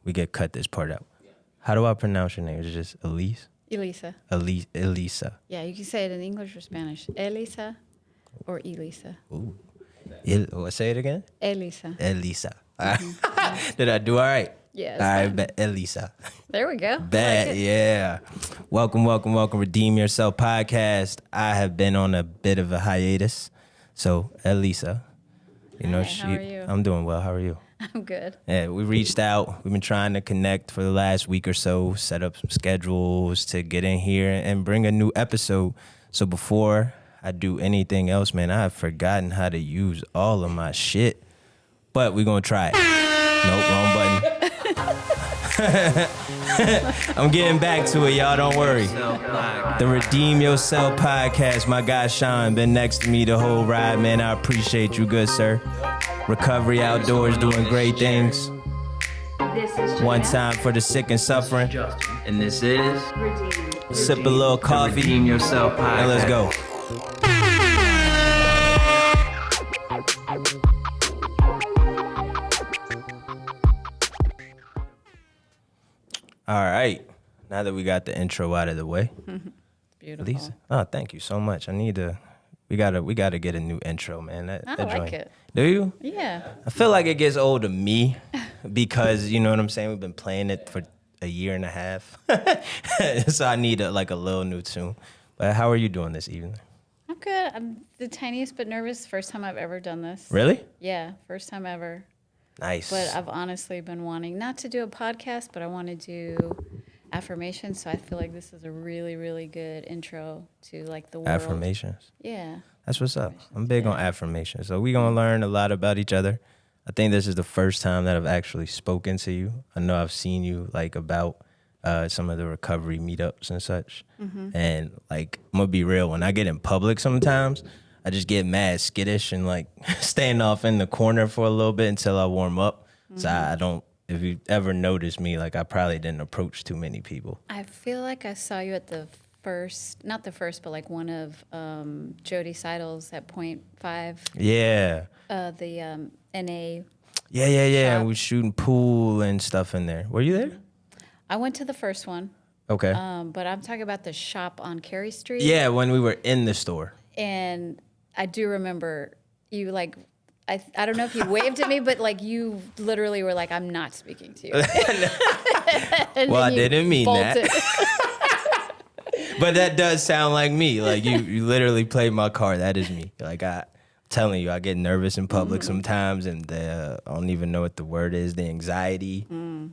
we get cut this part out. How do I pronounce your name? Is it just Elise? Elisa. Elisa. Yeah, you can say it in English or Spanish. Elisa or Elisa. Ooh. Say it again? Elisa. Elisa. Did I do all right? Yeah, it's All right, fine. bet Elisa. There we go. Bet, I like it. yeah. Welcome. Redeem Yourself podcast. I have been on a bit of a hiatus. So, Elisa, Hi, how are you? I'm doing well. How are you? I'm good. Yeah, we reached out. We've been trying to connect for the last week or so, set up some schedules to get in here and bring a new episode. So before I do anything else, man, I have forgotten how to use all of my shit. But we're going to try it. Nope, wrong button. I'm getting back to it, y'all. Don't worry. The Redeem Yourself podcast. My guy Sean been next to me the whole ride, man. I appreciate you, good sir. Recovery Outdoors doing great things. One time for the sick and suffering. And this is Sip a little coffee. Redeem Yourself podcast. And let's go. All right. Now that we got the intro out of the way. Beautiful. Lisa. Oh, thank you so much. We gotta get a new intro, man. I That like joint. it. Do you? Yeah. I feel like it gets old to me because, you know what I'm saying, we've been playing it for a year and a half. So I need a little new tune. But how are you doing this evening? I'm good. I'm the tiniest bit nervous. First time I've ever done this. Really? Yeah, first time ever. Nice. But I've honestly been wanting not to do a podcast, but I want to do affirmations. So I feel like this is a really, really good intro to like the world. Affirmations. Yeah. That's what's up. I'm big on affirmations. So we're going to learn a lot about each other. I think this is the first time that I've actually spoken to you. I know I've seen you like about some of the recovery meetups and such. Mm-hmm. And like, I'm going to be real. When I get in public sometimes, I just get mad skittish and like stand off in the corner for a little bit until I warm up. Mm-hmm. So I don't, if you ever noticed me, like I probably didn't approach too many people. I feel like I saw you at the first, not the first, but like one of Jody Seidel's at Point 5. Yeah. The NA. Yeah. shop. We was shooting pool and stuff in there. Were you there? I went to the first one. Okay. But I'm talking about the shop on Cary Street. Yeah, when we were in the store. And I do remember you like, I don't know if you waved at me, but like you literally were like, I'm not speaking to you. Well, I didn't mean bolted. that. But that does sound like me. Like you literally played my card. That is me. Like I'm telling you, I get nervous in public sometimes and I don't even know what the word is. The anxiety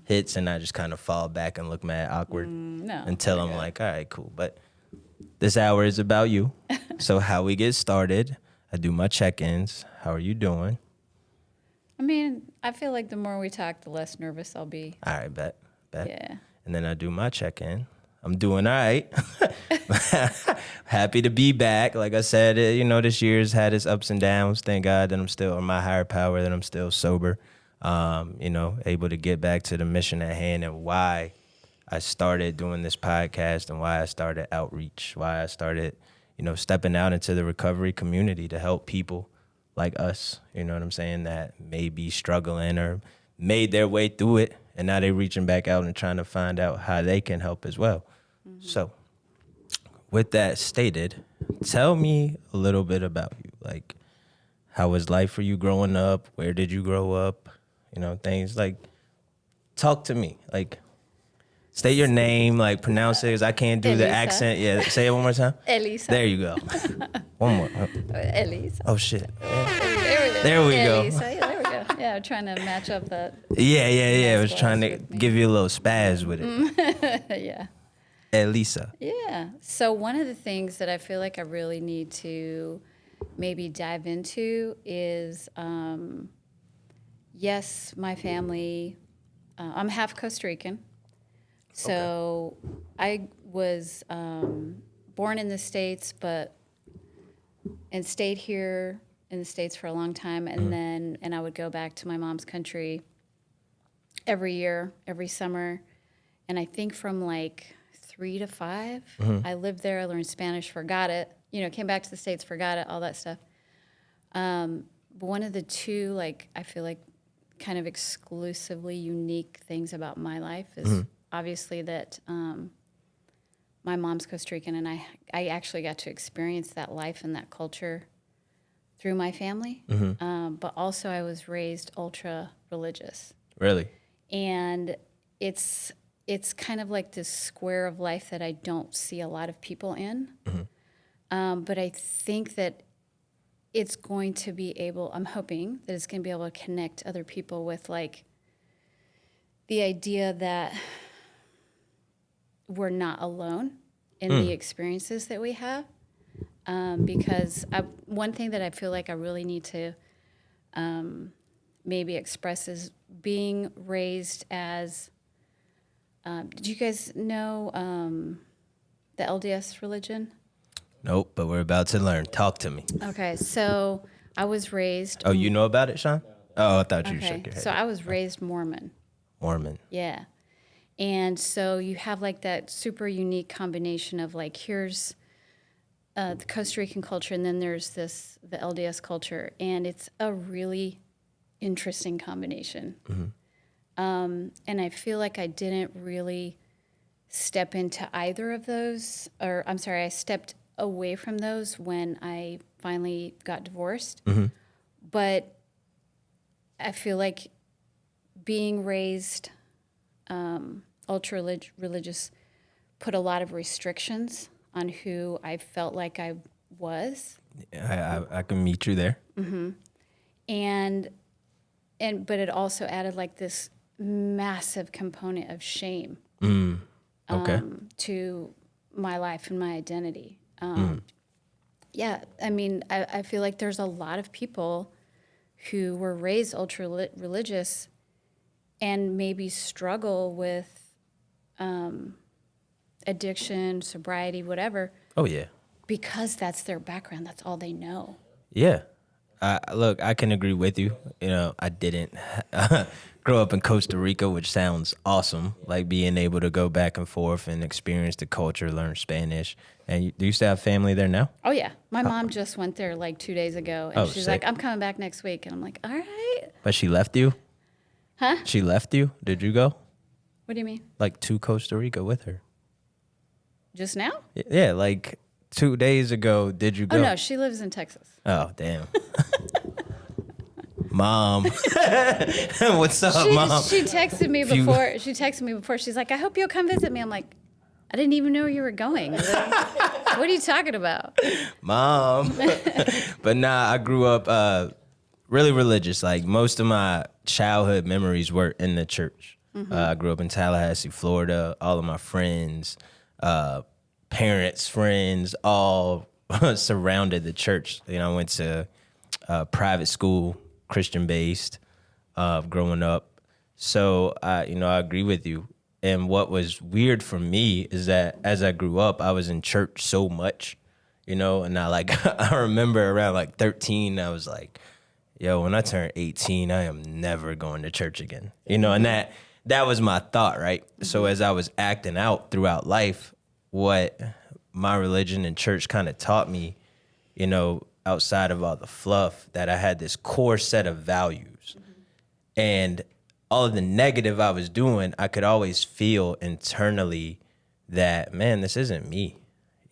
hits and I just kind of fall back and look mad awkward until I'm like, all right, cool. But this hour is about you. So how we get started, I do my check-ins. How are you doing? I mean, I feel like the more we talk, the less nervous I'll be. All right, bet. Yeah. And then I do my check-in. I'm doing all right. Happy to be back. Like I said, this year's had its ups and downs. Thank God that I'm still, or my higher power, that I'm still sober. Able to get back to the mission at hand and why I started doing this podcast and why I started outreach, why I started, stepping out into the recovery community to help people like us, you know what I'm saying, that may be struggling or made their way through it. And now they're reaching back out and trying to find out how they can help as well. Mm-hmm. So with that stated, tell me a little bit about you. Like, how was life for you growing up? Where did you grow up? Things like, talk to me. Like, state your name, like pronounce it, 'cause I can't do Elisa. the accent. Yeah, say it one more time. Elisa. There you go. One more. Elisa. Oh, shit. There we go. Elisa. Yeah, there we go. Yeah, trying to match up that. Yeah. I was Nice trying to glass with me. give you a little spaz with it. Yeah. Elisa. Yeah. So one of the things that I feel like I really need to maybe dive into is, yes, my family, I'm half Costa Rican. So I was born in the States, and stayed here in the States for a long time. And I would go back to my mom's country every year, every summer. And I think from like 3 to 5, I lived there, I learned Spanish, forgot it, came back to the States, forgot it, all that stuff. But one of the two, like, I feel like kind of exclusively unique things about my life is obviously that my mom's Costa Rican, and I actually got to experience that life and that culture through my family. But also I was raised ultra religious. Really? And it's kind of like this square of life that I don't see a lot of people in. But I think that it's going to be able, I'm hoping that it's going to be able to connect other people with like the idea that we're not alone in the experiences that we have. Because one thing that I feel like I really need to maybe express is being raised as, did you guys know the LDS religion? Nope, but we're about to learn. Talk to me. Okay, so I was raised. Oh, you know about it, Sean? Oh, I thought you shook Okay, your head. so I was raised Mormon. Mormon. Yeah. And so you have like that super unique combination of like, here's the Costa Rican culture, and then there's the LDS culture. And it's a really interesting combination. And I feel like I didn't really step into either of those, or I'm sorry, I stepped away from those when I finally got divorced. But I feel like being raised ultra religious put a lot of restrictions on who I felt like I was. I can meet you there. And but it also added like this massive component of shame Okay. to my life and my identity. Yeah, I mean, I feel like there's a lot of people who were raised ultra religious and maybe struggle with addiction, sobriety, whatever, Oh, yeah. because that's their background. That's all they know. Yeah. Look, I can agree with you. You know, I didn't grow up in Costa Rica, which sounds awesome, like being able to go back and forth and experience the culture, learn Spanish. And do you still have family there now? Oh, yeah. My mom just went there like 2 days ago, and Oh, she's sick. like, I'm coming back next week. And I'm like, all right. But she left you? Huh? She left you? Did you go? What do you mean? Like to Costa Rica with her? Just now? Yeah, like 2 days ago, did you go? Oh, no. She lives in Texas. Oh, damn. Mom. What's up, She, Mom? she texted me you- before. She texted me before. She's like, I hope you'll come visit me. I'm like, I didn't even know you were going. What are you talking about? Mom. But nah, I grew up really religious. Like most of my childhood memories were in the church. I grew up in Tallahassee, Florida. All of my friends, parents, friends, all surrounded the church. You know, I went to private school, Christian-based, growing up. So, I agree with you. And what was weird for me is that as I grew up, I was in church so much, and I remember around like 13, I was like, yo, when I turn 18, I am never going to church again, and that was my thought, right? So as I was acting out throughout life, what my religion and church kind of taught me, outside of all the fluff, that I had this core set of values. And all of the negative I was doing, I could always feel internally that, man, this isn't me.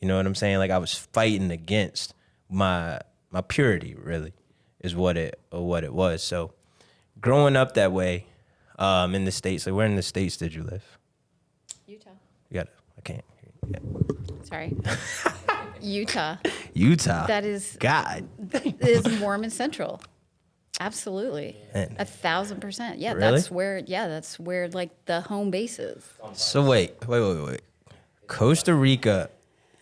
You know what I'm saying? Like I was fighting against my purity, really, is what it was. So growing up that way, in the States, like where in the States did you live? Utah. I can't hear you. Yeah. Sorry. Utah. That is God. is Mormon Central. Absolutely. Man. 1,000%. Yeah, Really? that's where like the home base is. So wait. Costa Rica,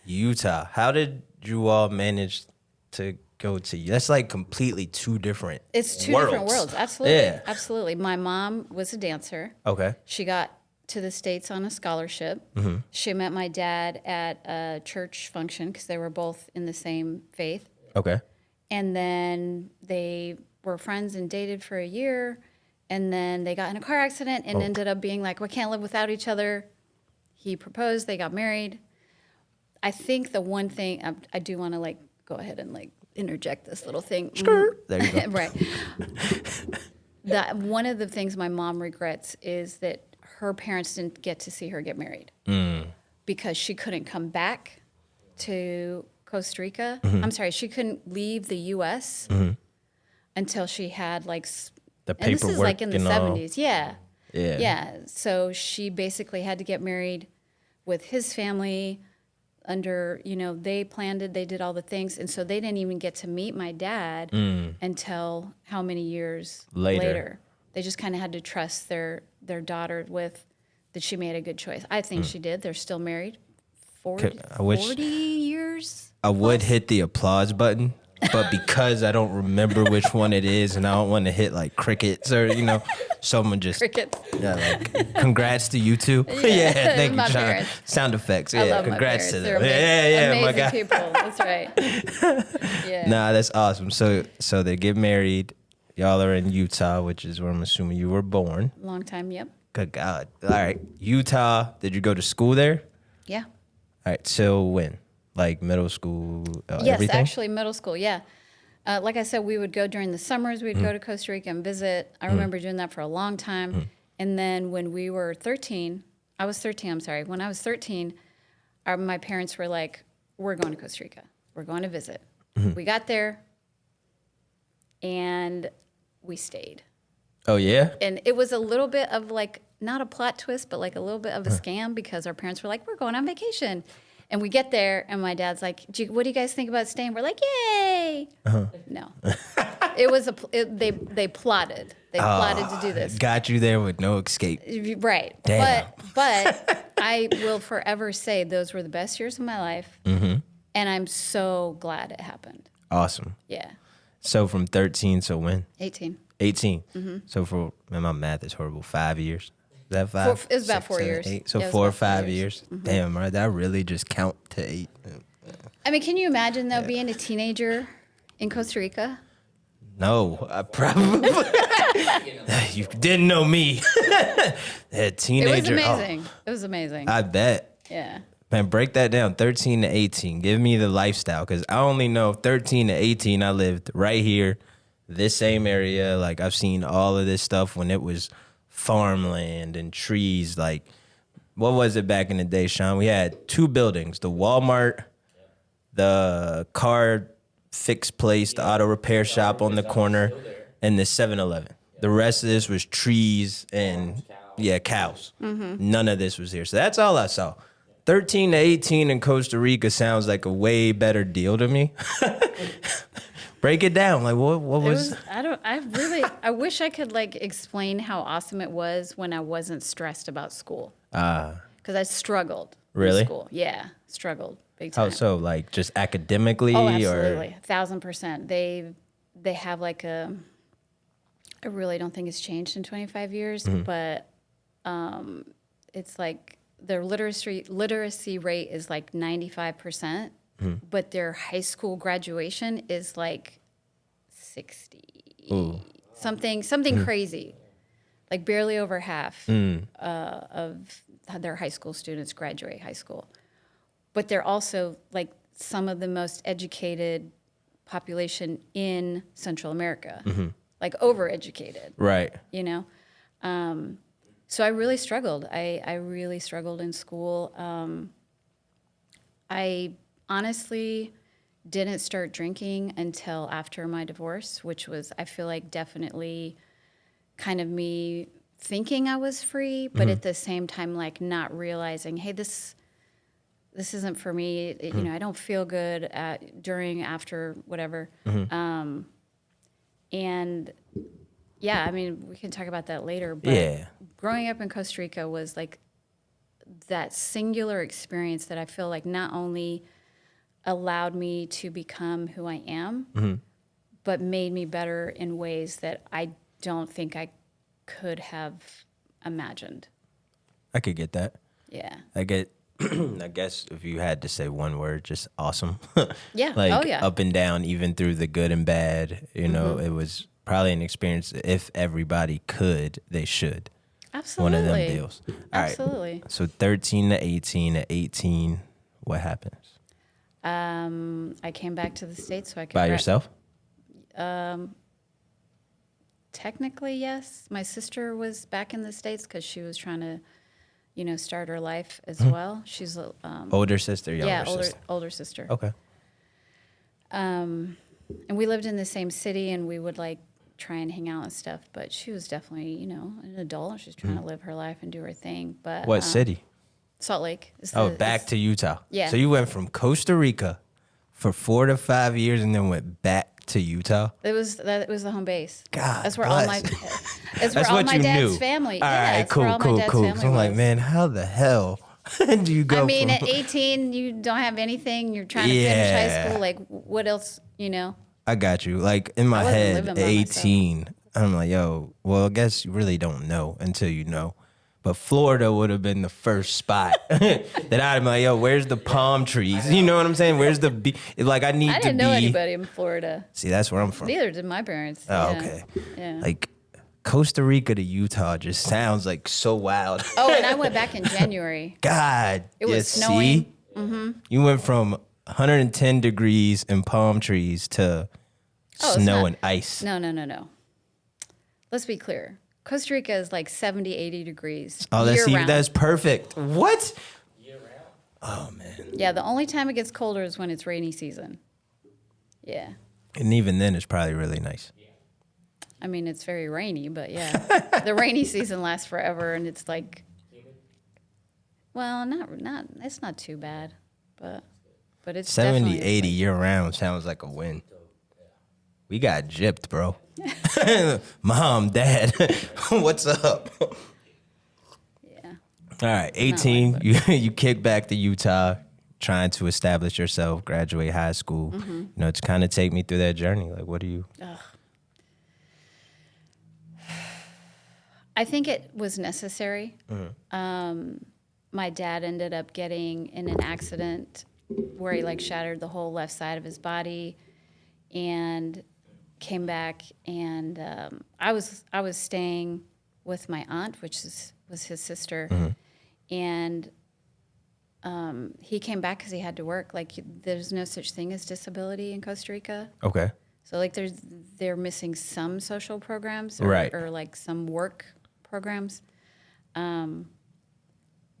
Utah. How did you all manage to go to? That's like completely two different. It's two worlds. different worlds. Absolutely. Yeah. Absolutely. My mom was a dancer. Okay. She got to the States on a scholarship. She met my dad at a church function because they were both in the same faith. Okay. And then they were friends and dated for a year. And then they got in a car accident and ended up being like, we can't live without each other. He proposed. They got married. I think the one thing I do want to like go ahead and like interject this little thing. There you go. Right. that one of the things my mom regrets is that her parents didn't get to see her get married because she couldn't come back to Costa Rica. I'm sorry, she couldn't leave the U.S. Until she had like, The and this is paperwork like in the and all. 70s. Yeah. Yeah. Yeah. So she basically had to get married with his family under, they planned it, they did all the things. And so they didn't even get to meet my dad until how many years later. They just kind of had to trust their daughter with that she made a good choice. I think she did. They're still married 40 years. I would hit the applause button, but because I don't remember which one it is, and I don't want to hit like crickets or someone just Crickets. yeah, like congrats to you two. Yeah, thank you, my Sean. parents. Sound effects. I Yeah, love congrats my to parents. them. They're Yeah, my amazing God. people. That's right. Yeah. Nah, that's awesome. So they get married. Y'all are in Utah, which is where I'm assuming you were born. Long time. Yep. Good God. All right, Utah. Did you go to school there? Yeah. All right. So when? Like middle school? Yes, Everything? actually, middle school. Yeah. Like I said, we would go during the summers. We'd go to Costa Rica and visit. I remember doing that for a long time. And then when we were 13, I was 13, I'm sorry. When I was 13, my parents were like, we're going to Costa Rica. We're going to visit. We got there and we stayed. Oh yeah. And it was a little bit of like, not a plot twist, but like a little bit of a scam because our parents were like, we're going on vacation. And we get there, and my dad's like, what do you guys think about staying? We're like, yay. No. It was they plotted. They plotted to do this. Got you there with no escape. Right. Damn. But I will forever say those were the best years of my life. And I'm so glad it happened. Awesome. Yeah. So from 13, so when? 18. 18. So man, my math is horrible. 5 years. Is that 5? It was about 6, 4 7, years. 8? So Yeah, it was 4 or about 4 5 years. years. Damn, right? That really just count to 8. I mean, can you imagine, though, being a teenager in Costa Rica? No, I probably. You didn't know me. That teenager. It was amazing. It was amazing. I bet. Yeah. Man, break that down. 13 to 18. Give me the lifestyle, because I only know 13 to 18. I lived right here, this same area. Like I've seen all of this stuff when it was farmland and trees. Like, what was it back in the day, Sean? We had 2 buildings: the Walmart, the car fix place, the auto repair shop on the corner, and the 7-Eleven. The rest of this was trees and cows. None of this was here. So that's all I saw. 13 to 18 in Costa Rica sounds like a way better deal to me. Break it down. Like what was I wish I could like explain how awesome it was when I wasn't stressed about school. Because I struggled. Really? In school. Yeah. Struggled big time. how so? Like just academically Oh, or absolutely. 1,000%. They have like I really don't think it's changed in 25 years, but it's like their literacy rate is like 95%, but their high school graduation is like 60. Ooh. Something crazy. Like barely over half of their high school students graduate high school. But they're also like some of the most educated population in Central America, like overeducated, Right. you know? So I really struggled. I really struggled in school. I honestly didn't start drinking until after my divorce, which was, I feel like, definitely kind of me thinking I was free, but at the same time, like not realizing, hey, this isn't for me. You know, I don't feel good during, after, whatever. And yeah, I mean, we can talk about that later. But Yeah. growing up in Costa Rica was like that singular experience that I feel like not only allowed me to become who I am, but made me better in ways that I don't think I could have imagined. I could get that. Yeah. I guess if you had to say one word, just awesome. Yeah. Like Oh, yeah. up and down, even through the good and bad, you know, it was probably an experience. If everybody could, they should. Absolutely. One of them deals. All right. Absolutely. So 13 to 18, at 18, what happens? I came back to the States so I could By yourself? technically, yes. My sister was back in the States because she was trying to, start her life as well. She's Older sister, younger yeah, sister. older sister. Okay. And we lived in the same city, and we would like try and hang out and stuff. But she was definitely, an adult. She's trying to live her life and do her thing. But What city? Salt Lake. Back to Utah. Yeah. So you went from Costa Rica for 4 to 5 years and then went back to Utah? It was the home base. God That's where bless. all my that's where That's all what my you dad's knew. family. All yeah, right, that's where all my cool. dad's So family I'm like, was. man, how the hell do you go I mean, from... at 18, you don't have anything. You're trying to finish high Yeah. school. Like, what else? I got you. Like, in my I wasn't head, living by 18, I'm like, yo, well, I guess you really don't know until you know. But Florida would have been the first spot that I'd be like, yo, where's the palm trees? You know what I'm saying? Where's the... Like, I need I to didn't be... know anybody in Florida. See, that's where I'm from. Neither did my parents. Oh, Yeah. okay. Yeah. Like, Costa Rica to Utah just sounds like so wild. Oh, and I went back in January. God. It was you snowing. See? You went from 110 degrees and palm trees to Oh, it's snow not- and ice. No. Let's be clear. Costa Rica is like 70, 80 degrees. Oh, year-round. that's perfect. What? Oh, man. Yeah, the only time it gets colder is when it's rainy season. Yeah. And even then, it's probably really nice. I mean, it's very rainy, but yeah. The rainy season lasts forever, and it's like, well, it's not too bad, but it's 70, definitely 80 year round sounds like a win. We got gypped, bro. Mom, Dad, what's up? Yeah. All right, 18, you kick back to Utah, trying to establish yourself, graduate high school. To kind of take me through that journey. Like, what do you... I think it was necessary. My dad ended up getting in an accident where he like shattered the whole left side of his body, and came back, and I was staying with my aunt, which was his sister, and he came back because he had to work. Like, there's no such thing as disability in Costa Rica. Okay. So like they're missing some social programs Right. or like some work programs.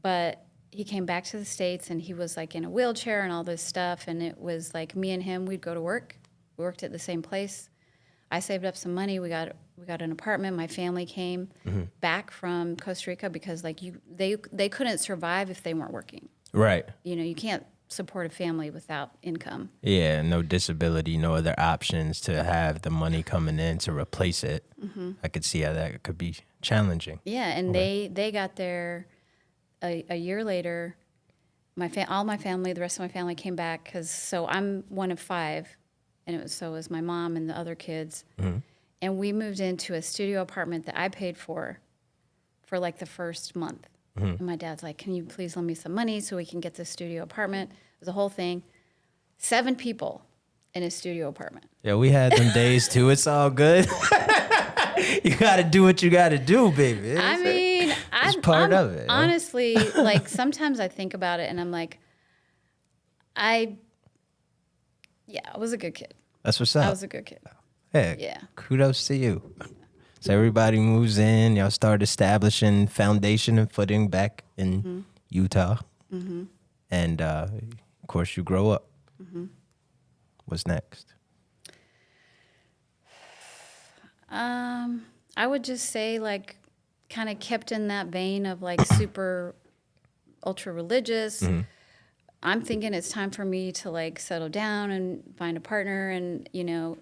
But he came back to the States, and he was like in a wheelchair and all this stuff. And it was like me and him, we'd go to work. We worked at the same place. I saved up some money. We got an apartment. My family came back from Costa Rica because like they couldn't survive if they weren't working. Right. You can't support a family without income. Yeah, no disability, no other options to have the money coming in to replace it. I could see how that could be challenging. Yeah, and they got there a year later. All my family, the rest of my family came back so I'm one of 5, and so was my mom and the other kids. And we moved into a studio apartment that I paid for like the first month. And my dad's like, "Can you please lend me some money so we can get this studio apartment?" It was a whole thing. 7 people in a studio apartment. Yeah, we had them days too. It's all good. You got to do what you got to do, baby. It's part of it, huh? Honestly, like sometimes I think about it and I'm like, I was a good kid. That's what's up. I was a good kid. Hey, Yeah. kudos to you. So everybody moves in. Y'all start establishing foundation and footing back in Utah. And, of course, you grow up. What's next? I would just say like kind of kept in that vein of like super ultra religious. I'm thinking it's time for me to like settle down and find a partner, and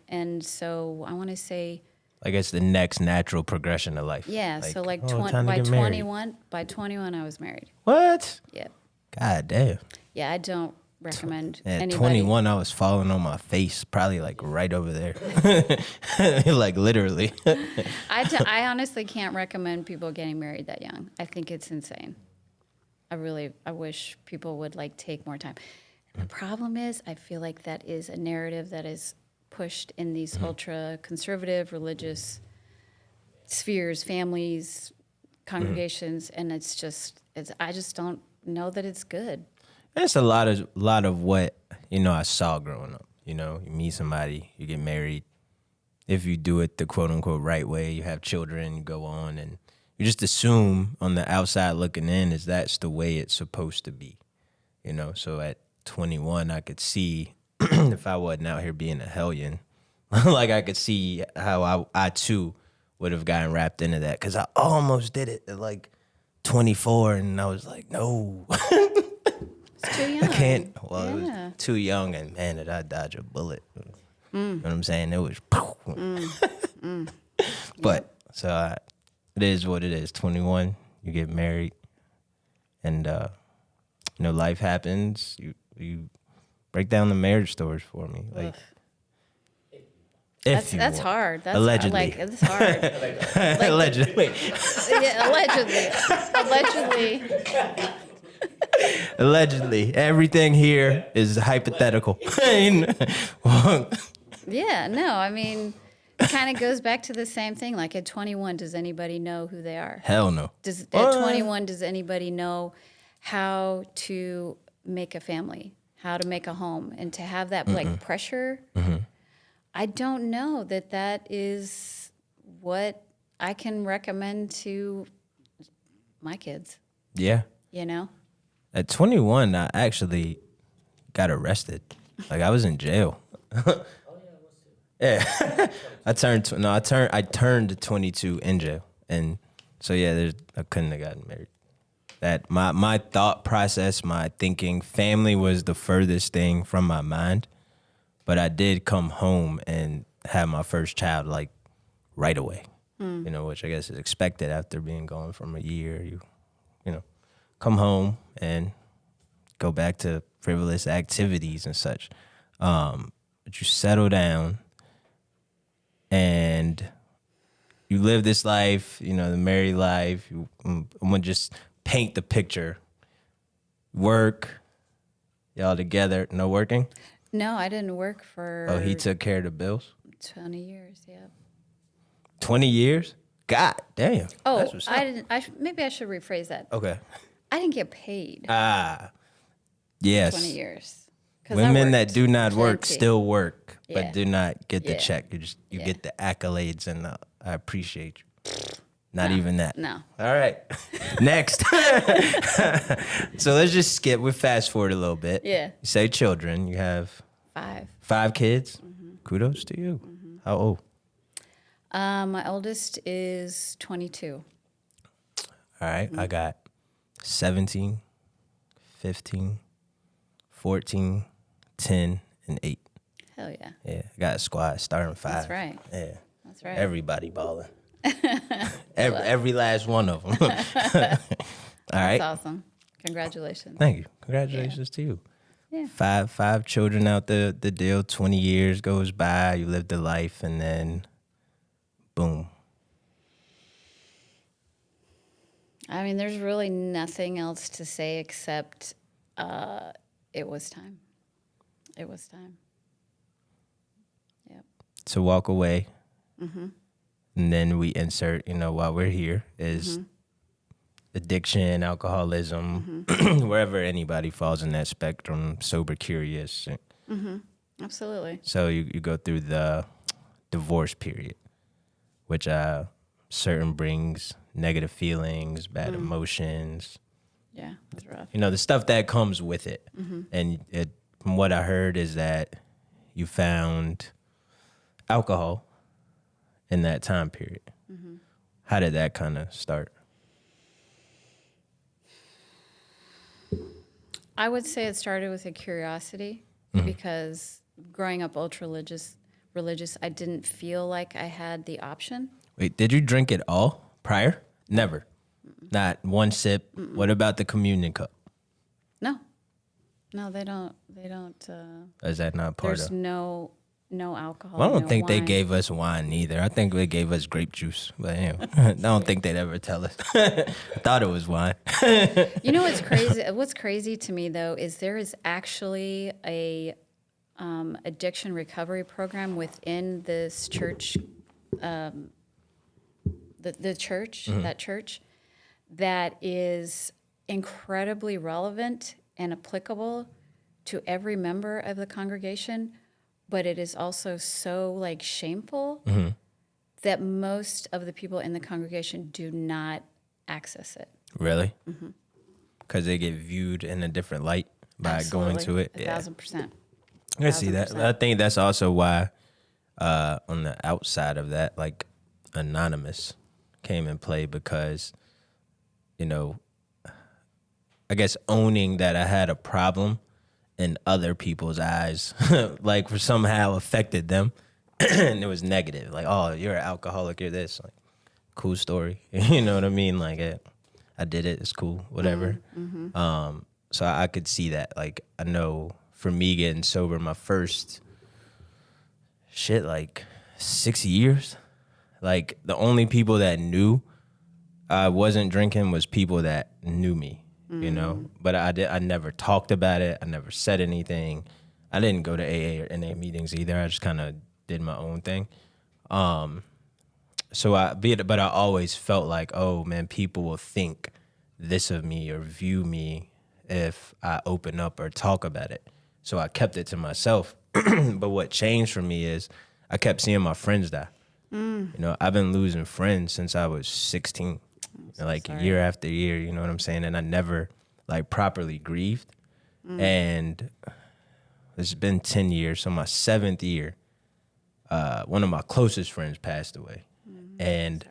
and so I want to say Like, it's the next natural progression of life. so like time to by get married. 21 I was married. What? Yeah. God damn. Yeah, I don't recommend At anybody. 21, I was falling on my face, probably like right over there. Like literally. I honestly can't recommend people getting married that young. I think it's insane. I wish people would like take more time. And the problem is, I feel like that is a narrative that is pushed in these ultra conservative religious spheres, families, congregations, and I just don't know that it's good. It's a lot of what, I saw growing up. You meet somebody, you get married, if you do it the quote unquote right way, you have children, you go on, and you just assume on the outside looking in is that's the way it's supposed to be, you know. So at 21, I could see if I wasn't out here being a hellion, like I could see how I too would have gotten wrapped into that because I almost did it at like 24, and I was like, no, It's too young. I can't. Well, it Yeah. was too young, and man, did I dodge a bullet. You know what I'm saying? It was, but so it is what it is. 21, you get married, and you know, life happens. You break down the marriage stories for me, like. If you That's want. hard. That's Allegedly. Like, it's hard. Allegedly. Yeah, allegedly. Allegedly. Everything here is hypothetical. Yeah, no, I mean, it kind of goes back to the same thing. Like at 21, does anybody know who they are? Hell no. At 21, does anybody know how to make a family, how to make a home, and to have that like pressure? I don't know that is what I can recommend to my kids. Yeah. You know? At 21, I actually got arrested. Like I was in jail. Yeah. I turned 22 in jail. And so yeah, I couldn't have gotten married. That my thought process, my thinking, family was the furthest thing from my mind. But I did come home and have my first child like right away. You know, which I guess is expected after being gone from a year. You know, come home and go back to frivolous activities and such. But you settle down and you live this life, you know, the married life. I'm gonna just paint the picture. Work, y'all together, no working? No, I didn't work for Oh, he took care of the bills? 20 years, yeah. 20 years? God damn. Oh, That's what's up. I didn't. Maybe I should rephrase that. Okay. I didn't get paid Yes. 20 years. 'Cause I Women that worked do not work plenty. still work, Yeah. but do not get the Yeah. check. You Yeah. get the accolades, and I appreciate you. Not even that. No. All right. Next. So let's just skip. We'll fast forward a little bit. Yeah. You say children. You have 5 kids. Kudos to you. How old? My oldest is 22. All right. I got 17, 15, 14, 10, and 8. Hell yeah. Yeah. I got a squad starting 5. That's right. Yeah. That's right. Everybody balling. every last one of them. All right. That's awesome. Congratulations. Thank you. Congratulations to you. Yeah. Five children out the deal. 20 years goes by. You live the life, and then boom. I mean, there's really nothing else to say except it was time. It was time. Yep. To walk away. And then we insert, you know, while we're here is addiction, alcoholism, wherever anybody falls in that spectrum, sober, curious. Absolutely. So you go through the divorce period, which certain brings negative feelings, bad emotions, Yeah, that's rough. you know, the stuff that comes with it. And from what I heard is that you found alcohol in that time period. How did that kind of start? I would say it started with a curiosity because growing up ultra religious, I didn't feel like I had the option. Wait, did you drink it all prior? Never. Not one sip. What about the communion cup? No, they don't. Is that not part There's of? no alcohol. Well, I don't no think they wine. gave us wine either. I think they gave us grape juice. But anyway, I don't think they'd ever tell us. I thought it was wine. You know what's crazy? What's crazy to me though is there is actually a addiction recovery program within this church, the church, that church, that is incredibly relevant and applicable to every member of the congregation, but it is also so like shameful that most of the people in the congregation do not access it. Really? Because they get viewed in a different light by going to it. 1,000%. I see that. 1,000%. I think that's also why on the outside of that, like Anonymous came in play because, you know, I guess owning that I had a problem in other people's eyes, like somehow affected them. And it was negative. Like, oh, you're an alcoholic, you're this. Like, cool story. You know what I mean? Like, I did it. It's cool, whatever. So I could see that. Like, I know for me getting sober, my first like 6 years, like the only people that knew I wasn't drinking was people that knew me, you know. But I never talked about it. I never said anything. I didn't go to AA or NA meetings either. I just kind of did my own thing. But I always felt like, oh man, people will think this of me or view me if I open up or talk about it. So I kept it to myself. But what changed for me is I kept seeing my friends die. You know, I've been losing friends since I was 16, like year after year, you know what I'm saying? And I never like properly grieved. And it's been 10 years. So my 7th year, one of my closest friends passed away. And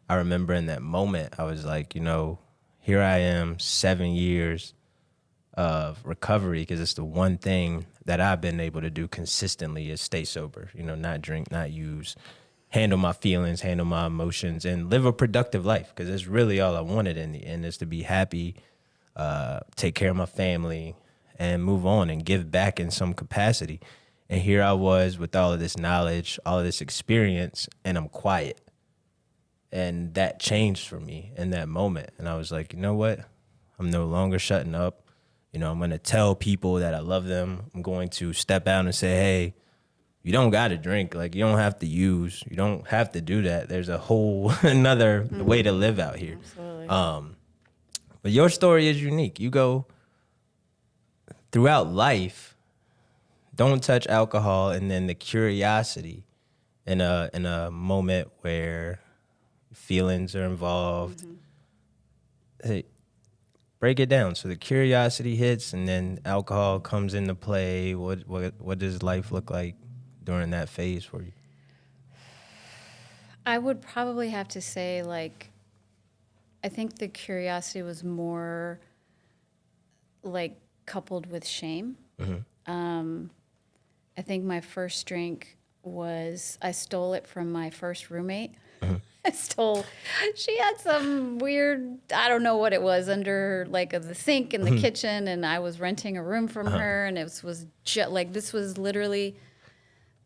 I remember in that moment, I was like, you know, here I am, 7 years of recovery, because it's the one thing that I've been able to do consistently is stay sober, you know, not drink, not use, handle my feelings, handle my emotions, and live a productive life, because it's really all I wanted in the end, is to be happy, take care of my family, and move on and give back in some capacity. And here I was with all of this knowledge, all of this experience, and I'm quiet. And that changed for me in that moment. And I was like, you know what? I'm no longer shutting up. You know, I'm going to tell people that I love them. I'm going to step out and say, hey, you don't got to drink. Like, you don't have to use. You don't have to do that. There's a whole another way to live out here. Absolutely. But your story is unique. You go throughout life, don't touch alcohol, and then the curiosity in a moment where feelings are involved. Hey, break it down. So the curiosity hits, and then alcohol comes into play. What does life look like during that phase for you? I would probably have to say, like, I think the curiosity was more like coupled with shame. I think my first drink was, I stole it from my first roommate. She had some weird, I don't know what it was, under like the sink in the kitchen, and I was renting a room from her, and this was literally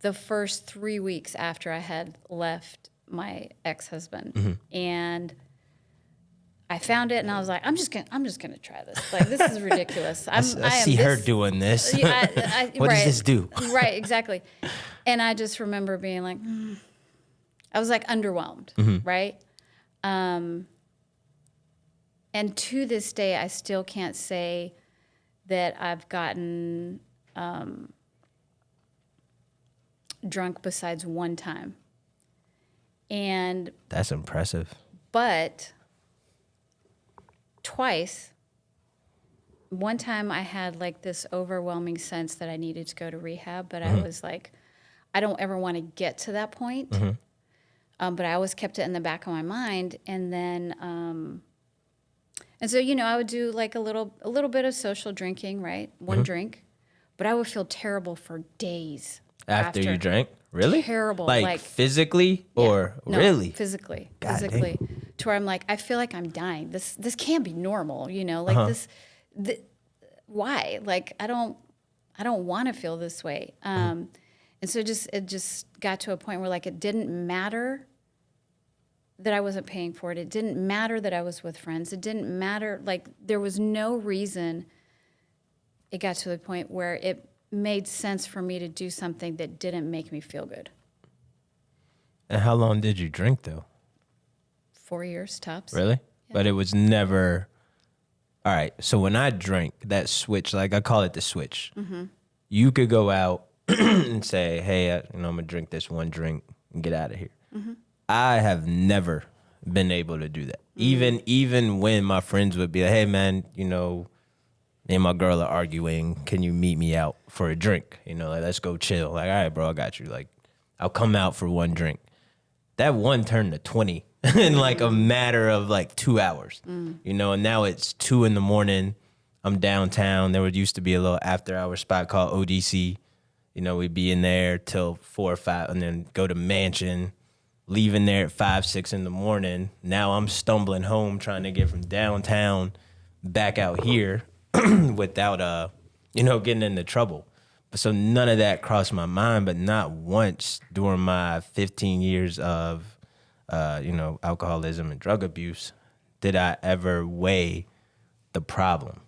the first 3 weeks after I had left my ex-husband. And I found it, and I was like, I'm just gonna try this. Like, this is ridiculous. I see her doing this. What does this do? Right, exactly. And I just remember being like, I was like underwhelmed, right? And to this day, I still can't say that I've gotten drunk besides one time. And That's impressive. but twice, one time I had like this overwhelming sense that I needed to go to rehab, but I was like, I don't ever want to get to that point. But I always kept it in the back of my mind. And then, and so, you know, I would do like a little bit of social drinking, right? One drink, but I would feel terrible for days After you drank? Really? Terrible. Like physically or no, really? Physically. God Physically. dang. To where I'm like, I feel like I'm dying. This can't be normal, you know? Like why? Like, I don't want to feel this way. And so it just got to a point where like it didn't matter that I wasn't paying for it. It didn't matter that I was with friends. It didn't matter. Like, there was no reason. It got to the point where it made sense for me to do something that didn't make me feel good. And how long did you drink though? 4 years tops. Really? Yeah. But it was never. All right. So when I drank, that switch, like I call it the switch. You could go out and say, hey, I'm gonna drink this one drink and get out of here. I have never been able to do that. Even when my friends would be like, hey man, me and my girl are arguing. Can you meet me out for a drink? Like, let's go chill. Like, all right, bro, I got you. Like, I'll come out for one drink. That one turned to 20 in like a matter of like 2 hours, and now it's 2 a.m. I'm downtown. There used to be a little after hour spot called ODC. We'd be in there till 4 or 5 and then go to Mansion, leaving there at 5, 6 a.m. Now I'm stumbling home trying to get from downtown back out here without, getting into trouble. So none of that crossed my mind, but not once during my 15 years of, alcoholism and drug abuse did I ever weigh the problem,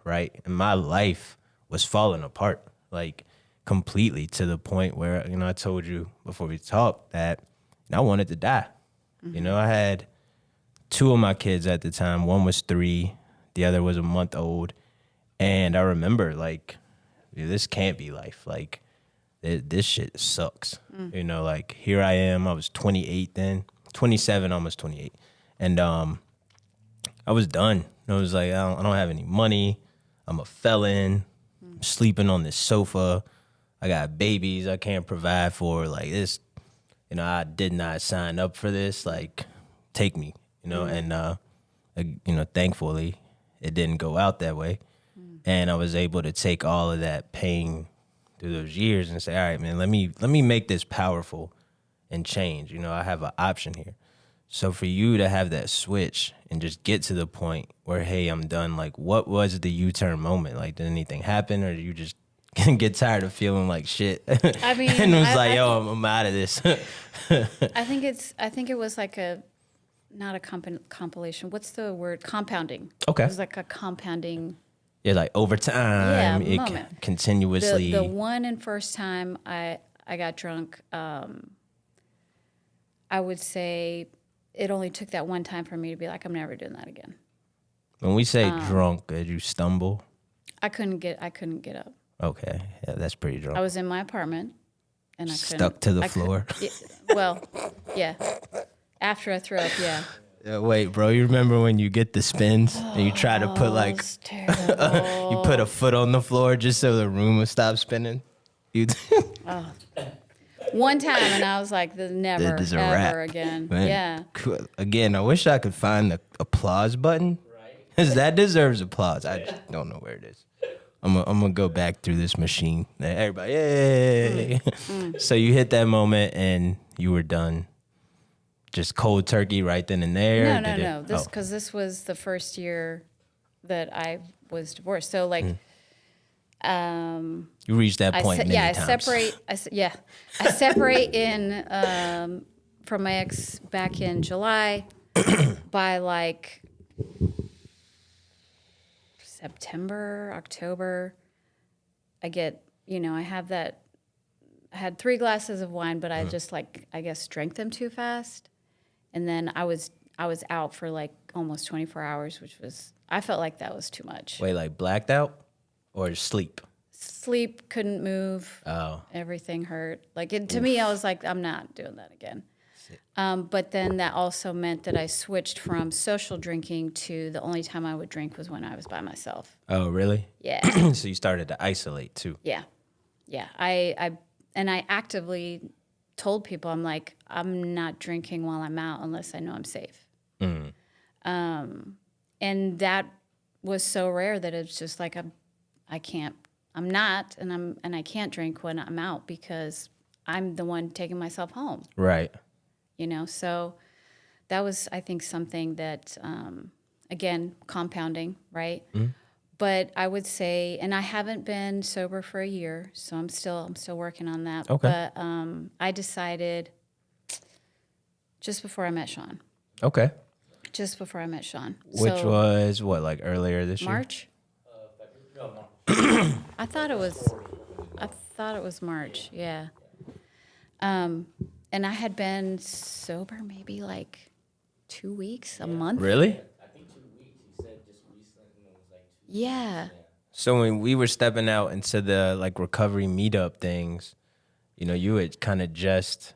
right? And my life was falling apart, like completely, to the point where, I told you before we talked that I wanted to die. I had 2 of my kids at the time. One was 3, the other was a month old. And I remember, like, this can't be life. Like, this shit sucks. Like, here I am. I was 28 then, 27, almost 28. And I was done. I was like, I don't have any money. I'm a felon. I'm sleeping on this sofa. I got babies I can't provide for. Like, this, I did not sign up for this. Like, take me, And, thankfully, it didn't go out that way. And I was able to take all of that pain through those years and say, all right, man, let me make this powerful and change. I have an option here. So for you to have that switch and just get to the point where, hey, I'm done, like, what was the U-turn moment? Like, did anything happen, or did you just get tired of feeling like shit? I mean, and it was I'm out of this. I think it was like not a compilation. What's the word? Compounding. Okay. It was like a compounding. Yeah, like over time, it moment. continuously. The one and first time I got drunk, I would say it only took that one time for me to be like, I'm never doing that again. When we say drunk, did you stumble? I couldn't get up. Okay, yeah, that's pretty drunk. I was in my apartment, and I stuck to the floor. Well, yeah. After I threw up, yeah. Wait, bro, you remember when you get the spins and you try to put like you put a foot on the floor just so the room would stop spinning? One time, and I was like, never, This is a ever wrap. again. Man, Yeah. cool. Again, I wish I could find the applause button. Because that deserves applause. I just don't know where it is. I'm gonna go back through this machine. Everybody, yay! So you hit that moment and you were done. Just cold turkey right then and there. No. This was the first year that I was divorced. So like, you reached that point many times. I separate in from my ex back in July. By like September, October, I get, I had 3 glasses of wine, but I just I guess drank them too fast. And then I was out for like almost 24 hours, I felt like that was too much. Wait, like blacked out or sleep? Sleep, couldn't move. Oh. Everything hurt. To me, I was like, I'm not doing that again. But then that also meant that I switched from social drinking to the only time I would drink was when I was by myself. Oh, really? Yeah. So you started to isolate too. Yeah. I actively told people, I'm like, I'm not drinking while I'm out unless I know I'm safe. And that was so rare that it's just like I can't drink when I'm out because I'm the one taking myself home. Right. So that was, I think, something that, again, compounding, right? But I would say, and I haven't been sober for a year, so I'm still working on that. Okay. But I decided just before I met Sean. Okay. Just before I met Sean. Which was what, like earlier this year? March? I thought it was March, yeah. And I had been sober maybe like 2 weeks, a month. Really? I think 2 weeks. He said just recently it was like 2 weeks. Yeah. So when we were stepping out into the like recovery meetup things, you know, you had kind of just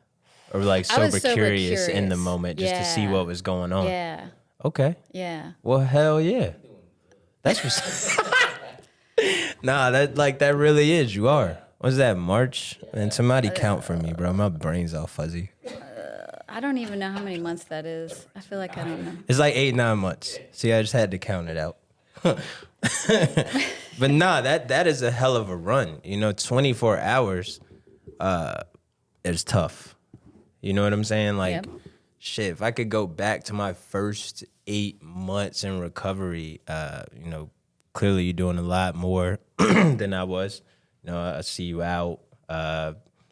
or like I was sober sober curious in the curious. moment just to see Yeah. what was going on. Yeah. Okay. Yeah. Well, hell yeah. That's what's Nah, that really is. You are. What's that, March? And somebody count for me, bro. My brain's all fuzzy. I don't even know how many months that is. I feel like I don't know. It's like 8-9 months. See, I just had to count it out. But nah, that is a hell of a run. You know, 24 hours is tough. You know what I'm saying? Like, Yep. shit, if I could go back to my first 8 months in recovery, you know, clearly you're doing a lot more than I was. You know, I see you out.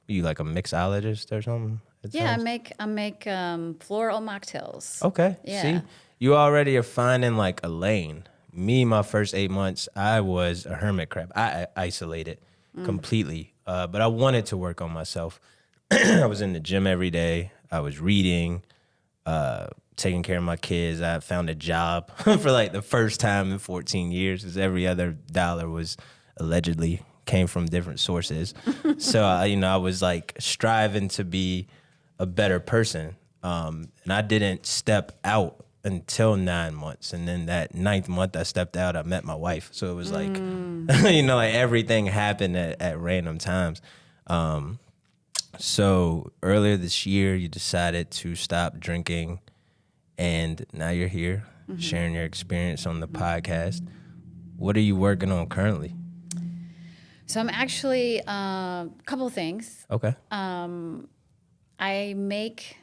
You like a mixologist or something? It Yeah, sounds- I make floral mocktails. Okay. Yeah. See, you already are finding like a lane. Me, my first 8 months, I was a hermit crab. I isolated completely, but I wanted to work on myself. I was in the gym every day. I was reading, taking care of my kids. I found a job for like the first time in 14 years, because every other dollar was allegedly came from different sources. So I was like striving to be a better person. And I didn't step out until 9 months. And then that 9th month I stepped out, I met my wife. So it was like, like everything happened at random times. So earlier this year, you decided to stop drinking, and now you're here sharing your experience on the podcast. What are you working on currently? So I'm actually a couple of things. Okay. I make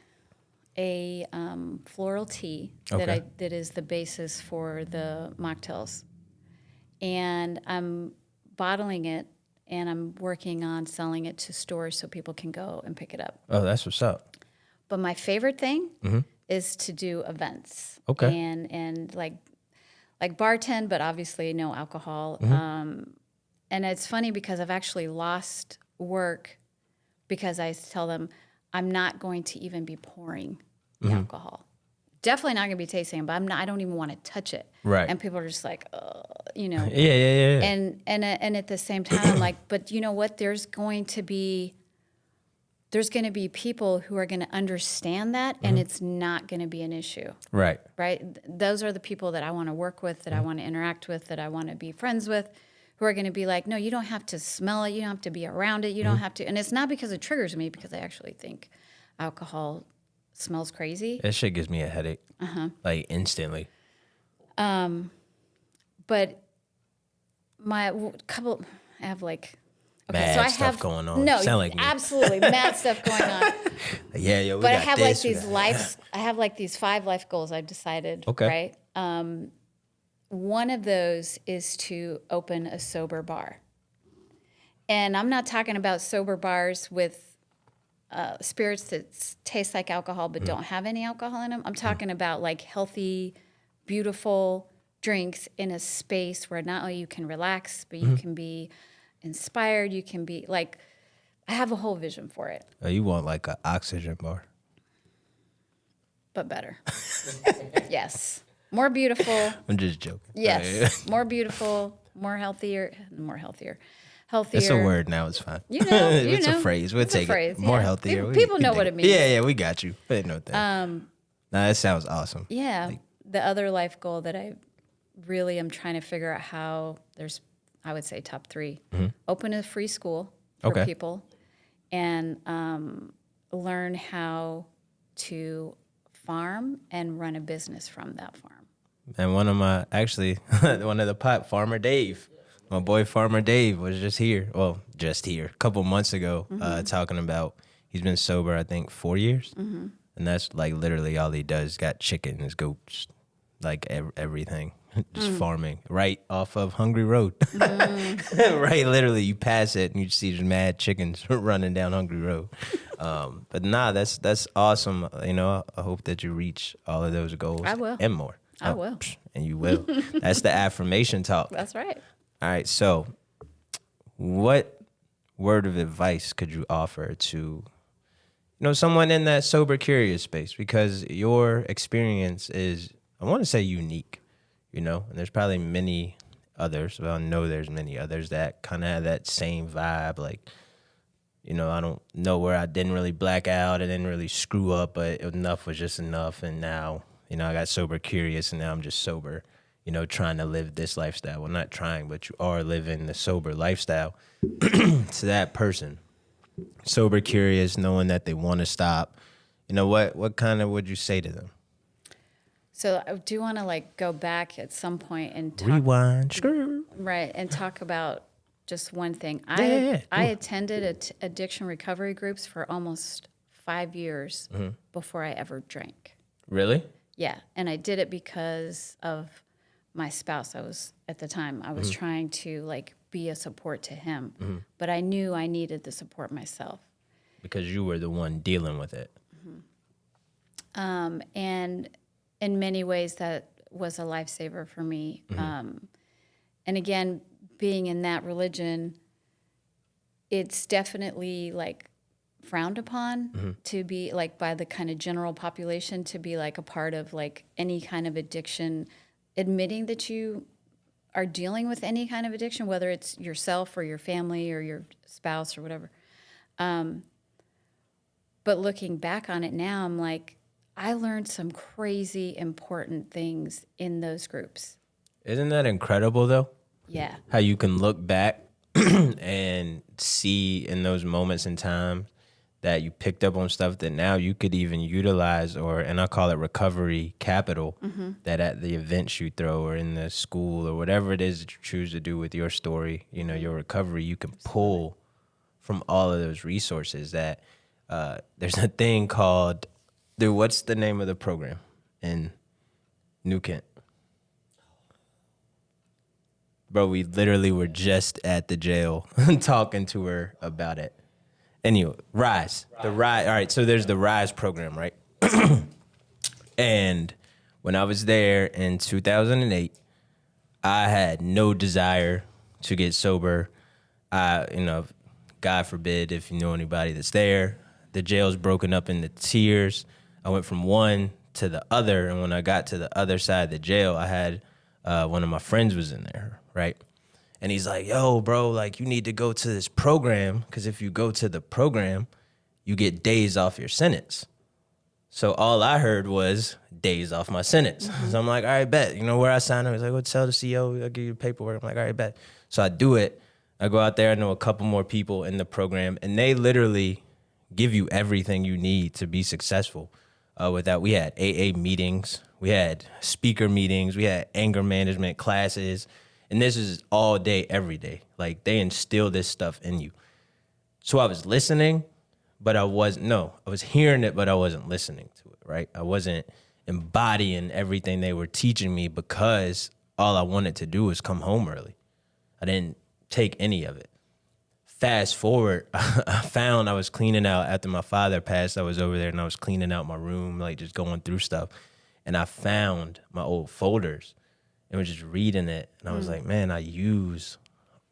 a floral tea Okay. that is the basis for the mocktails, and I'm bottling it, and I'm working on selling it to stores so people can go and pick it up. Oh, that's what's up. But my favorite thing is to do events. Okay. And like bartend, but obviously no alcohol. And it's funny because I've actually lost work because I tell them I'm not going to even be pouring the alcohol. Definitely not going to be tasting it, but I don't even want to touch it. Right. And people are just like, Yeah. And at the same time, I'm like, but you know what? There's going to be people who are going to understand that, and it's not going to be an issue, Right. right? Those are the people that I want to work with, that I want to interact with, that I want to be friends with, who are going to be like, no, you don't have to smell it, you don't have to be around it, you don't have to. And it's not because it triggers me, because I actually think alcohol smells crazy. That shit gives me a headache. Like instantly. But I have like, Mad so I stuff have going on. No, Sound like me. absolutely mad stuff going on. Yeah, yo, we But I got have this, like we these got- life. I have like these 5 life goals I've decided. Okay. Right. One of those is to open a sober bar, and I'm not talking about sober bars with spirits that taste like alcohol but don't have any alcohol in them. I'm talking about like healthy, beautiful drinks in a space where not only you can relax, but you can be inspired. You can be like, I have a whole vision for it, Oh, you want like an oxygen bar? but better. Yes. More beautiful. I'm just joking. Yes. More beautiful, healthier. Healthier. It's a word now. It's fine. You know, it's a phrase. We'll It's a take phrase, it. More yeah. healthier. People know dig what it means. Yeah, we got you. But no thing. Nah, that sounds awesome. Yeah. The other life goal that I really am trying to figure out how I would say top 3. Open a free school for Okay. people, and learn how to farm and run a business from that farm. And one of the Farmer Dave, my boy Farmer Dave was just here. Well, a couple months ago, talking about he's been sober, I think 4 years. And that's like literally all he does. Got chickens, goats, like everything. Just farming right off of Hungry Road. Right, literally, you pass it and you see just mad chickens running down Hungry Road. But nah, that's awesome. You know, I hope that you reach all of those goals. I will. And more. I will. And you will. That's the affirmation talk. That's right. All right, so what word of advice could you offer to someone in that sober curious space? Because your experience is, I want to say, unique, and there's probably many others. Well, I know there's many others that kind of have that same vibe. Like, you know, I don't know where I didn't really black out. I didn't really screw up, but enough was just enough. And now, you know, I got sober curious, and now I'm just sober, you know, trying to live this lifestyle. Well, not trying, but you are living the sober lifestyle. To that person, sober curious, knowing that they want to stop, you know, what kind of would you say to them? So I do want to like go back at some point and talk, Rewind. Screw. right, and talk about just one thing. Yeah. I attended addiction recovery groups for almost 5 years before I ever drank. Really? Yeah, and I did it because of my spouse. At the time, I was trying to like be a support to him, but I knew I needed the support myself. Because you were the one dealing with it. And in many ways, that was a lifesaver for me. And again, being in that religion, it's definitely like frowned upon to be like by the kind of general population to be like a part of like any kind of addiction, admitting that you are dealing with any kind of addiction, whether it's yourself or your family or your spouse or whatever. But looking back on it now, I'm like, I learned some crazy important things in those groups. Isn't that incredible, though? Yeah. How you can look back and see in those moments in time that you picked up on stuff that now you could even utilize, and I call it recovery capital, that at the events you throw or in the school or whatever it is that you choose to do with your story, you know, your recovery, you can pull from all of those resources that there's a thing called, dude, what's the name of the program in New Kent? Bro, we literally were just at the jail talking to her about it. Anyway, Rise. The Rise. All right, so there's the Rise program, right? And when I was there in 2008, I had no desire to get sober. You know, God forbid if you know anybody that's there. The jail's broken up into tiers. I went from one to the other, and when I got to the other side of the jail, I had one of my friends was in there, right? And he's like, yo, bro, like, you need to go to this program, because if you go to the program, you get days off your sentence. So all I heard was days off my sentence. So I'm like, all right, bet. You know where I signed up? He's like, well, tell the CEO, I'll give you the paperwork. I'm like, all right, bet. So I do it. I go out there. I know a couple more people in the program, and they literally give you everything you need to be successful. With that, we had AA meetings. We had speaker meetings. We had anger management classes. And this is all day, every day. Like, they instill this stuff in you. So I was listening, but I was hearing it, but I wasn't listening to it, right? I wasn't embodying everything they were teaching me because all I wanted to do was come home early. I didn't take any of it. Fast forward, I found I was cleaning out after my father passed. I was over there and I was cleaning out my room, like just going through stuff. And I found my old folders and was just reading it. And I was like, man, I use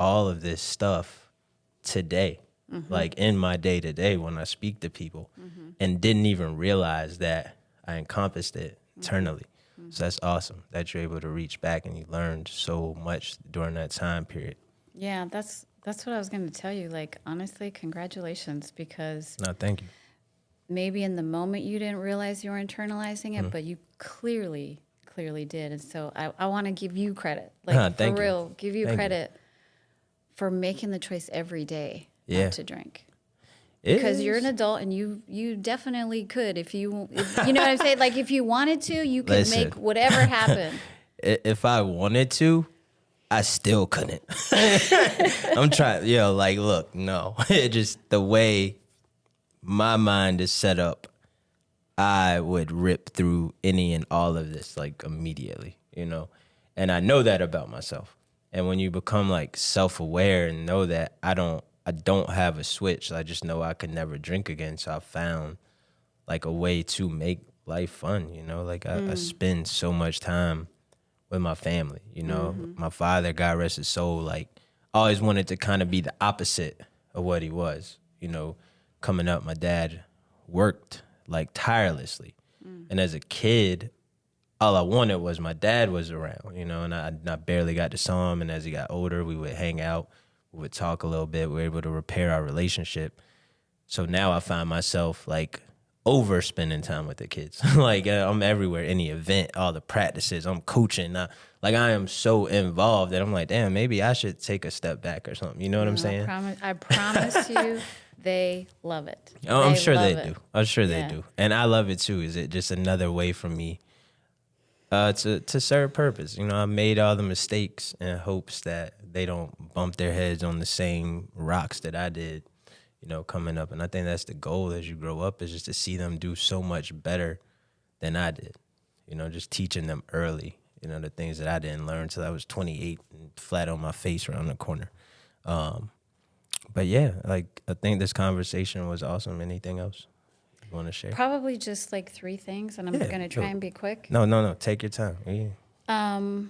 all of this stuff today, like in my day to day when I speak to people, and didn't even realize that I encompassed it eternally. So that's awesome that you're able to reach back and you learned so much during that time period. Yeah, that's what I was going to tell you. Like, honestly, congratulations, because No, thank you. maybe in the moment you didn't realize you were internalizing it, but you clearly did. And so I want to give you credit, like for real, give you credit for making the choice every day not to drink. Because you're an adult and you definitely could if you know what I'm saying? Like, if you wanted to, you could make whatever happen. If I wanted to, I still couldn't. I'm trying, like, look, no. It just, the way my mind is set up, I would rip through any and all of this, like, immediately, And I know that about myself. And when you become, like, self-aware and know that I don't have a switch, I just know I could never drink again. So I found, like, a way to make life fun, Like, I spend so much time with my family, My father, God rest his soul, like, always wanted to kind of be the opposite of what he was. Coming up, my dad worked, like, tirelessly. And as a kid, all I wanted was my dad was around, and I barely got to saw him. And as he got older, we would hang out, we would talk a little bit. We were able to repair our relationship. So now I find myself like over spending time with the kids. Like I'm everywhere, any event, all the practices, I'm coaching. Like I am so involved that I'm like, damn, maybe I should take a step back or something. You know what I'm saying? I promise you, they love it. Oh, I'm sure love they it. do. I'm sure they Yeah. do. And I love it too. Is it just another way for me to serve purpose? I made all the mistakes in hopes that they don't bump their heads on the same rocks that I did, coming up. And I think that's the goal as you grow up, is just to see them do so much better than I did. Just teaching them early, the things that I didn't learn till I was 28 and flat on my face around the corner. But yeah, like I think this conversation was awesome. Anything else you want to share? Probably just like 3 things, and I'm Yeah, going to try sure. and be quick. No. Take your time. Yeah. Not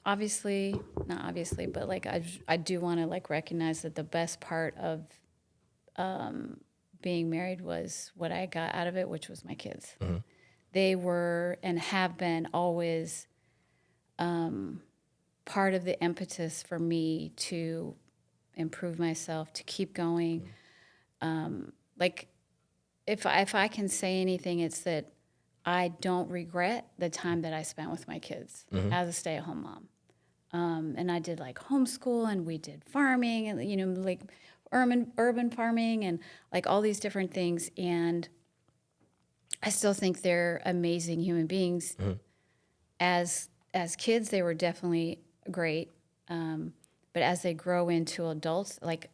obviously, but like I do want to like recognize that the best part of being married was what I got out of it, which was my kids. Mm-hmm. They were and have been always part of the impetus for me to improve myself, to keep going. Like if I can say anything, it's that I don't regret the time that I spent with my kids as a stay-at-home mom. And I did like homeschool, and we did farming, and like urban farming, and like all these different things. And I still think they're amazing human beings. As kids, they were definitely great, but as they grow into adults, like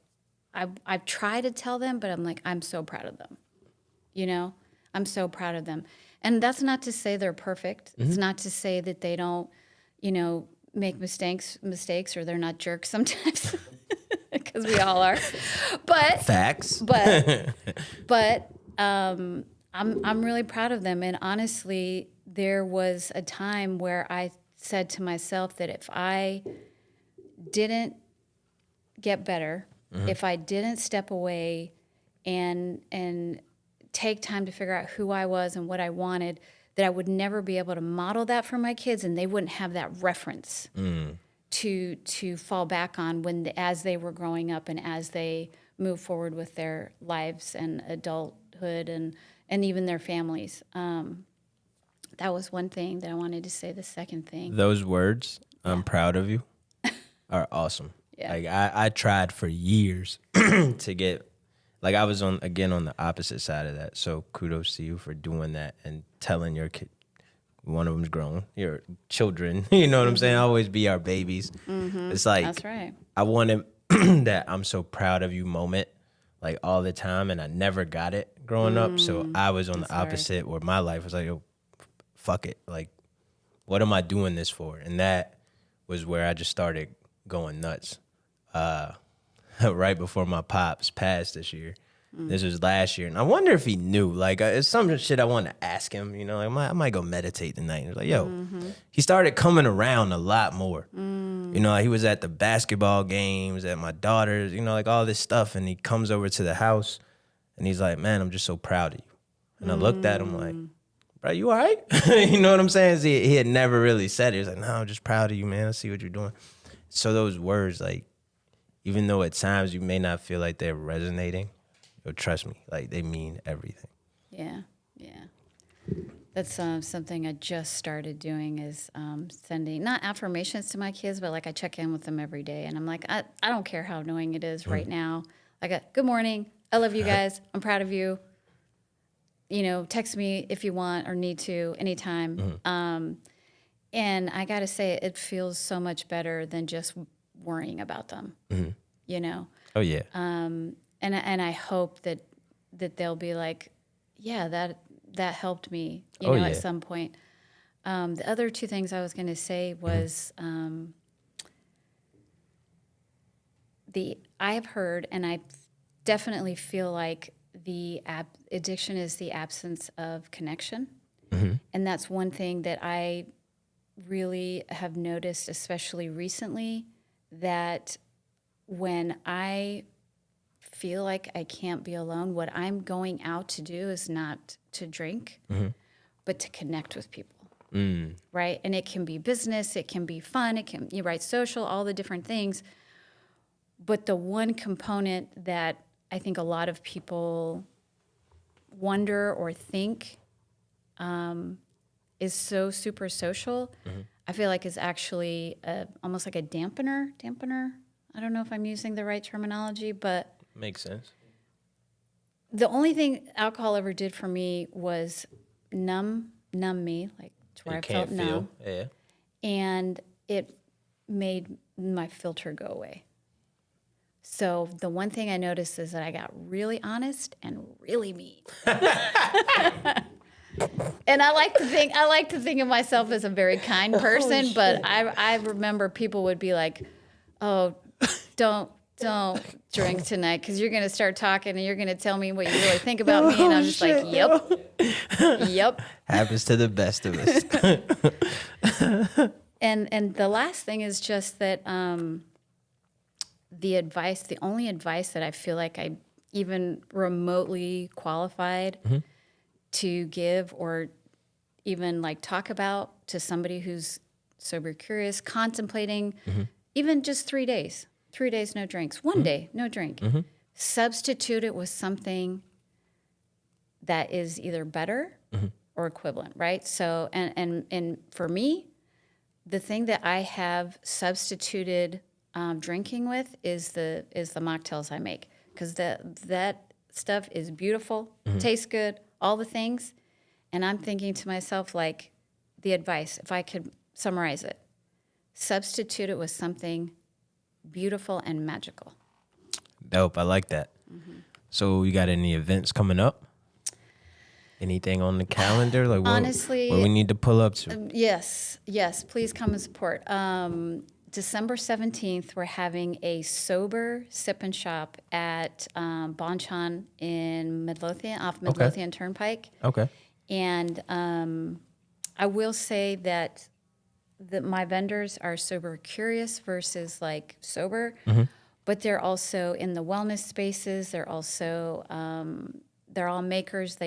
I try to tell them, but I'm like, I'm so proud of them. I'm so proud of them. And that's not to say they're perfect. It's not to say that they don't, make mistakes or they're not jerks sometimes, because we all are. But Facts. but I'm really proud of them. And honestly, there was a time where I said to myself that if I didn't get better, if I didn't step away and take time to figure out who I was and what I wanted, that I would never be able to model that for my kids, and they wouldn't have that reference to fall back on as they were growing up and as they move forward with their lives and adulthood and even their families. That was one thing that I wanted to say. The second thing, Those words, I'm proud of you, are awesome. Yeah. Like I tried for years to get, like I was on the opposite side of that. So kudos to you for doing that and telling your kid, one of them's grown, your children, you know what I'm saying? Always be our babies. It's like, that's right. I wanted that I'm so proud of you moment, like all the time. And I never got it growing up. So I was on the opposite where my life was like, yo, fuck it. Like, what am I doing this for? And that was where I just started going nuts. Right before my pops passed this year. This was last year. And I wonder if he knew. Like, it's some shit I want to ask him. Like, I might go meditate tonight. And he's like, yo, he started coming around a lot more. He was at the basketball games, at my daughter's, like all this stuff. And he comes over to the house and he's like, man, I'm just so proud of you. And I looked at him like, bro, you all right? You know what I'm saying? He had never really said it. He was like, no, I'm just proud of you, man. I see what you're doing. So those words, like, even though at times you may not feel like they're resonating, trust me, like they mean everything. Yeah. That's something I just started doing is sending, not affirmations to my kids, but like I check in with them every day. And I'm like, I don't care how annoying it is right now. Like, good morning. I love you guys. I'm proud of you. Text me if you want or need to anytime. And I got to say, it feels so much better than just worrying about them, Oh, yeah. And I hope that they'll be like, yeah, that helped me, at some point. The other 2 things I was going to say was I have heard, and I definitely feel like the addiction is the absence of connection. And that's one thing that I really have noticed, especially recently, that when I feel like I can't be alone, what I'm going out to do is not to drink but to connect with people. Right? And it can be business, it can be fun, social, all the different things. But the one component that I think a lot of people wonder or think is so super social, I feel like is actually almost like a dampener. I don't know if I'm using the right terminology, but Makes sense. the only thing alcohol ever did for me was numb me, like to where You I can't felt feel. numb, Yeah. and it made my filter go away. So the one thing I noticed is that I got really honest and really mean. And I like to think of myself as a very kind person, but I remember people would be like, "Oh, don't drink tonight because you're going to start talking and you're going to tell me what you really think about me." And I'm just like, "Yep." Happens to the best of us. And the last thing is just that the only advice that I feel like I even remotely qualified to give or even like talk about to somebody who's sober curious, contemplating even just 3 days. 3 days, no drinks. 1 day, no drink. Substitute it with something that is either better or equivalent, right? So, and for me, the thing that I have substituted drinking with is the mocktails I make, because that stuff is beautiful, tastes good, all the things. And I'm thinking to myself, like, the advice, if I could summarize it, substitute it with something beautiful and magical. Dope. I like that. So you got any events coming up? Anything on the calendar? Like Honestly, what we need to pull up to? Yes, please come and support. December 17th, we're having a sober sip and shop at Bonchon in Midlothian, off Midlothian Turnpike. Okay. And I will say that my vendors are sober curious versus like sober, but they're also in the wellness spaces. They're also, they're all makers.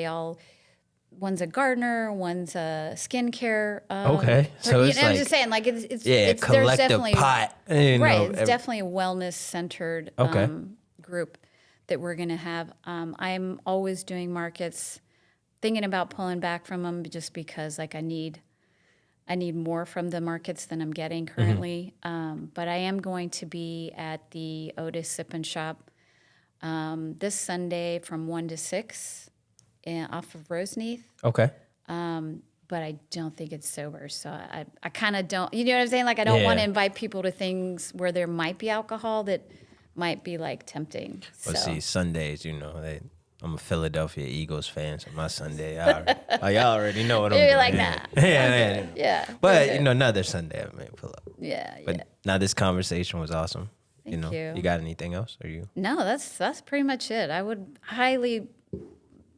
One's a gardener, one's a skincare. Okay. So it's I'm like, just saying, like it's collective there's definitely pot. Right. It's definitely a wellness centered Okay. group that we're going to have. I'm always doing markets, thinking about pulling back from them just because like I need more from the markets than I'm getting currently. But I am going to be at the Otis Sip and Shop this Sunday from 1 to 6 off of Roseneath. Okay. But I don't think it's sober. So I kind of don't, you know what I'm saying? Like I don't want to invite people to things where there might be alcohol that might be like tempting. Well, so. see, Sundays, I'm a Philadelphia Eagles fan, so my Sunday, y'all already know what I'm doing. You're like, nah. Yeah. But, another Sunday I may pull up. Yeah. But now this conversation was awesome. Thank you. You got anything else? Or you? No, that's pretty much it. I would highly,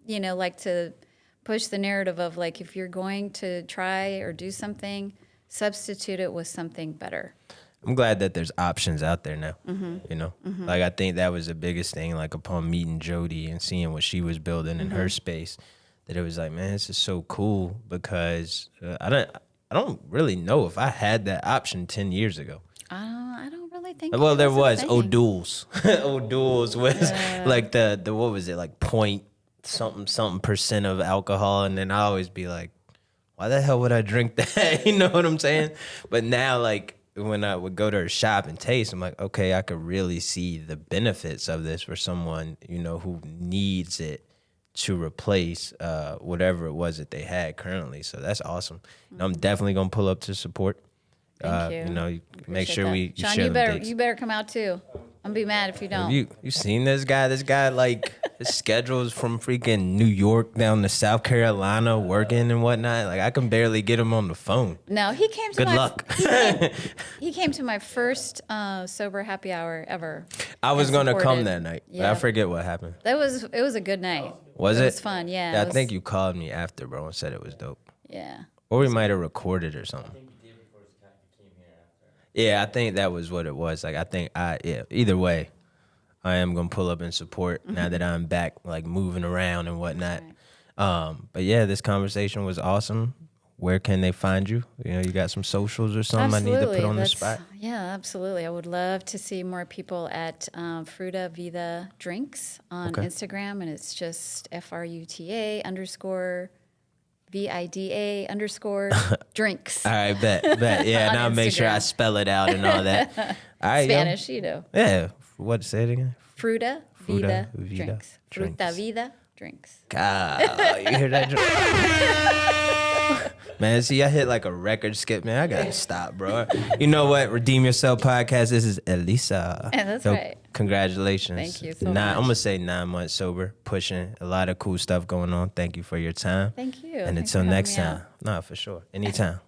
like to push the narrative of like, if you're going to try or do something, substitute it with something better. I'm glad that there's options out there now. Like I think that was the biggest thing. Like upon meeting Jody and seeing what she was building in her space, that it was like, man, this is so cool because I don't really know if I had that option 10 years ago. I don't really think. Well, there a was thing. O'Doul's. O'Doul's was like the what was it, like point something percent of alcohol, and then I always be like, why the hell would I drink that? You know what I'm saying? But now, like when I would go to her shop and taste, I'm like, okay, I could really see the benefits of this for someone who needs it to replace whatever it was that they had currently. So that's awesome. And I'm definitely gonna pull up to support. Thank you. You make Appreciate sure that. we Sean, share you them dates. you better come out too. I'm gonna be mad if you don't. You seen this guy? This guy, like, his schedule's from freaking New York down to South Carolina working and whatnot. Like, I can barely get him on the phone. No, he came to Good my luck. he came to my first sober happy hour ever. I was and going to come supported. that night, but Yeah. I forget what happened. It was a good night. Was it? It was fun, yeah. Yeah, it I was- think you called me after, bro, and said it was dope. Yeah. Or we might have recorded or something. Yeah, I think that was what it was. Like, either way, I am going to pull up and support now that I'm back, like, moving around and whatnot. But yeah, this conversation was awesome. Where can they find you? You know, you got some socials or something I need to put on the spot? Yeah, absolutely. I would love to see more people at Fruta Vida Drinks on Instagram, and it's just FRUTA_VIDA_drinks. All right, bet. Yeah, On now make sure I Instagram. spell it out and all that. All right, Spanish, you know. Yeah. What? Say it again. Fruta Vida Vida Drinks. Drinks. Fruta Vida Drinks. God, you hear that? Man, see, I hit like a record skip, man. I gotta stop, bro. You know what? Redeem Yourself podcast. This is Elisa. Yeah, that's right. Congratulations. Thank you so much. I'm gonna say 9 months sober, pushing a lot of cool stuff going on. Thank you for your time. Thank you. And Thanks until for having next me time. out. No, for sure. Anytime.